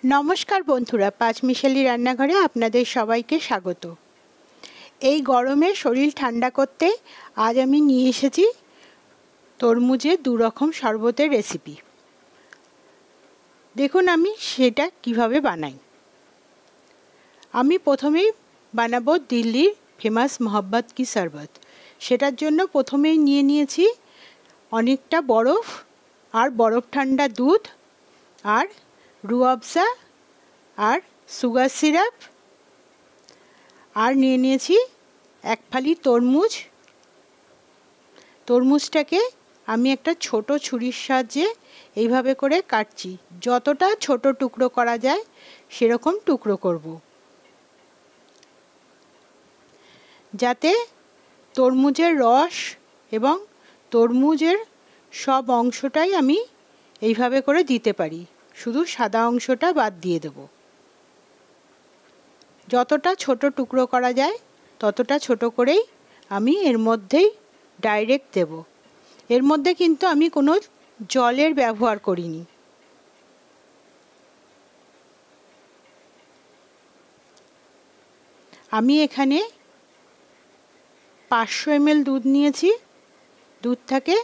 নমস্কার বন্ধুরা, পাঁচমিশালি রান্নাঘরে আপনাদের সবাইকে স্বাগত। এই গরমে শরীর ঠান্ডা করতে আজ আমি নিয়ে এসেছি তরমুজের দু রকম শরবতের রেসিপি। দেখুন আমি সেটা কিভাবে বানাই। আমি প্রথমেই বানাবো দিল্লির ফেমাস মোহাব্বত কি শরবত। সেটার জন্য প্রথমেই নিয়ে নিয়েছি অনেকটা বরফ আর বরফ ঠান্ডা দুধ আর রুয়াবজা আর সুগার সিরাপ, আর নিয়ে নিয়েছি এক ফালি তরমুজ। তরমুজটাকে আমি একটা ছোট ছুরির সাহায্যে এইভাবে করে কাটছি। যতটা ছোট টুকরো করা যায় সেরকম টুকরো করব, যাতে তরমুজের রস এবং তরমুজের সব অংশটাই আমি এইভাবে করে দিতে পারি, শুধু সাদা অংশটা বাদ দিয়ে দেব। যতটা ছোট টুকরো করা যায় ততটা ছোট করেই আমি এর মধ্যেই ডাইরেক্ট দেব। এর মধ্যে কিন্তু আমি কোনো জলের ব্যবহার করিনি। আমি এখানে 500 ml দুধ নিয়েছি। দুধটাকে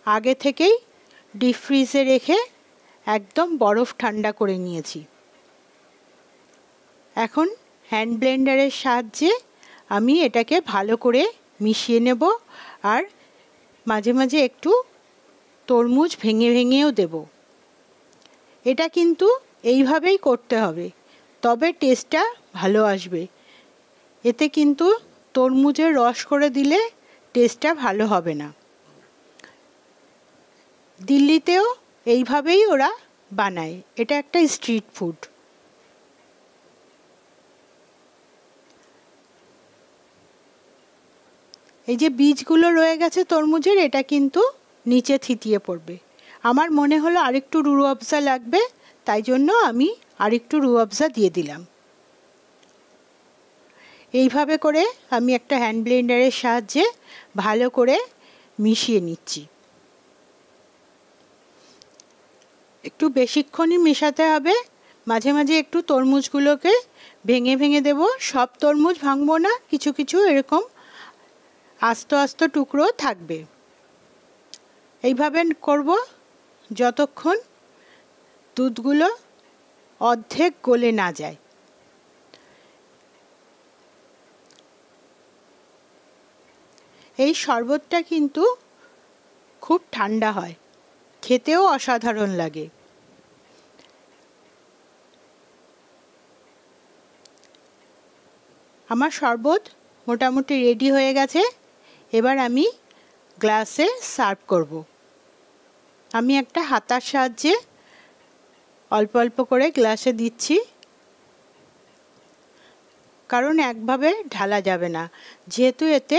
আগে থেকেই ডিপ ফ্রিজে রেখে একদম বরফ ঠান্ডা করে নিয়েছি। এখন হ্যান্ড ব্লেন্ডারের সাহায্যে আমি এটাকে ভালো করে মিশিয়ে নেব, আর মাঝে মাঝে একটু তরমুজ ভেঙে ভেঙেও দেব। এটা কিন্তু এইভাবেই করতে হবে, তবে টেস্টটা ভালো আসবে। এতে কিন্তু তরমুজের রস করে দিলে টেস্টটা ভালো হবে না। দিল্লিতেও এইভাবেই ওরা বানায়, এটা একটা স্ট্রিট ফুড। এই যে বীজগুলো রয়ে গেছে তরমুজের, এটা কিন্তু নিচে থিতিয়ে পড়বে। আমার মনে হলো আরেকটু রুয়াবজা লাগবে, তাই জন্য আমি আরেকটু রুয়াবজা দিয়ে দিলাম। এইভাবে করে আমি একটা হ্যান্ড ব্লেন্ডারের সাহায্যে ভালো করে মিশিয়ে নিচ্ছি। একটু বেশিক্ষণই মেশাতে হবে। মাঝে মাঝে একটু তরমুজগুলোকে ভেঙে ভেঙে দেব। সব তরমুজ ভাঙবো না, কিছু কিছু এরকম আস্ত আস্ত টুকরো থাকবে। এইভাবে করব যতক্ষণ দুধগুলো অর্ধেক গলে না যায়। এই শরবতটা কিন্তু খুব ঠান্ডা হয়, খেতেও অসাধারণ লাগে। আমার শরবত মোটামুটি রেডি হয়ে গেছে। এবার আমি গ্লাসে সার্ভ করব। আমি একটা হাতার সাহায্যে অল্প অল্প করে গ্লাসে দিচ্ছি, কারণ একভাবে ঢালা যাবে না, যেহেতু এতে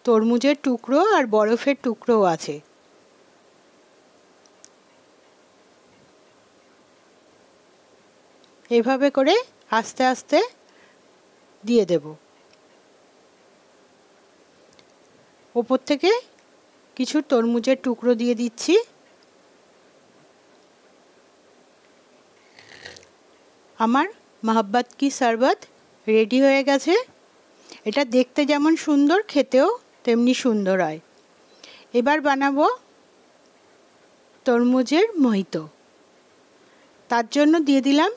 তরমুজের টুকরো আর বরফের টুকরোও আছে। এভাবে করে আস্তে আস্তে দিয়ে দেব। ওপর থেকে কিছু তরমুজের টুকরো দিয়ে দিচ্ছি। আমার মোহাব্বত কি শরবত রেডি হয়ে গেছে। এটা দেখতে যেমন সুন্দর, খেতেও তেমনি সুন্দর হয়। এবার বানাবো তরমুজের মোহিতো। তার জন্য দিয়ে দিলাম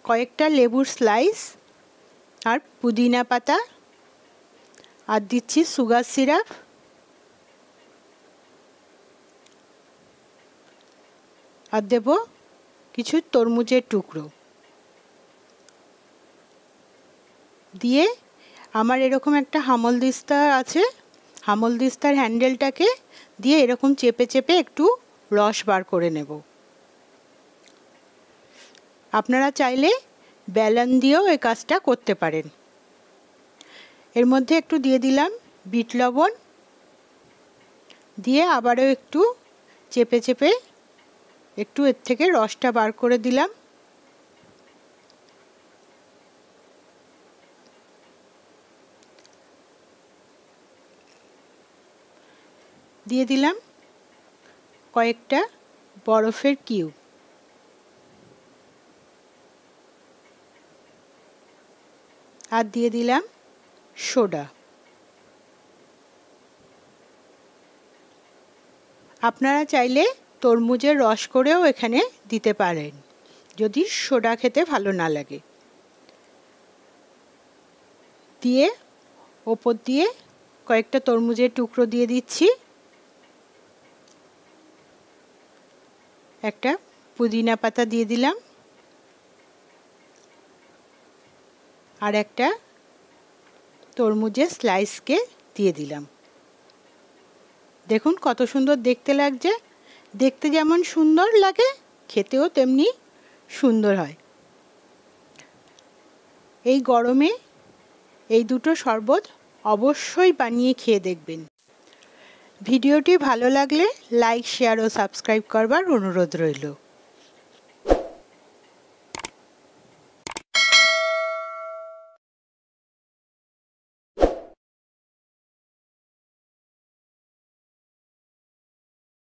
কয়েকটা লেবুর স্লাইস আর পুদিনা পাতা, আর দিচ্ছি সুগার সিরাপ, আর দেব কিছু তরমুজের টুকরো। দিয়ে আমার এরকম একটা হামলদিস্তা আছে, হামলদিস্তার হ্যান্ডেলটাকে দিয়ে এরকম চেপে চেপে একটু রস বার করে নেব। আপনারা চাইলে বেলন দিয়েও এই কাজটা করতে পারেন। এর মধ্যে একটু দিয়ে দিলাম বিট লবণ, দিয়ে আবারও একটু চেপে চেপে একটু এর থেকে রসটা বার করে দিলাম। দিয়ে দিলাম কয়েকটা বরফের কিউব। আর দিয়ে দিলাম সোডা। আপনারা চাইলে তরমুজের রস করেও এখানে দিতে পারেন যদি সোডা খেতে ভালো না লাগে। দিয়ে ওপর দিয়ে কয়েকটা তরমুজের টুকরো দিয়ে দিচ্ছি, একটা পুদিনা পাতা দিয়ে দিলাম, আর একটা তরমুজের স্লাইসকে দিয়ে দিলাম। দেখুন কত সুন্দর দেখতে লাগছে। দেখতে যেমন সুন্দর লাগে খেতেও তেমনি সুন্দর হয়। এই গরমে এই দুটো শরবত অবশ্যই বানিয়ে খেয়ে দেখবেন। ভিডিওটি ভালো লাগলে লাইক, শেয়ার ও সাবস্ক্রাইব করবার অনুরোধ রইল।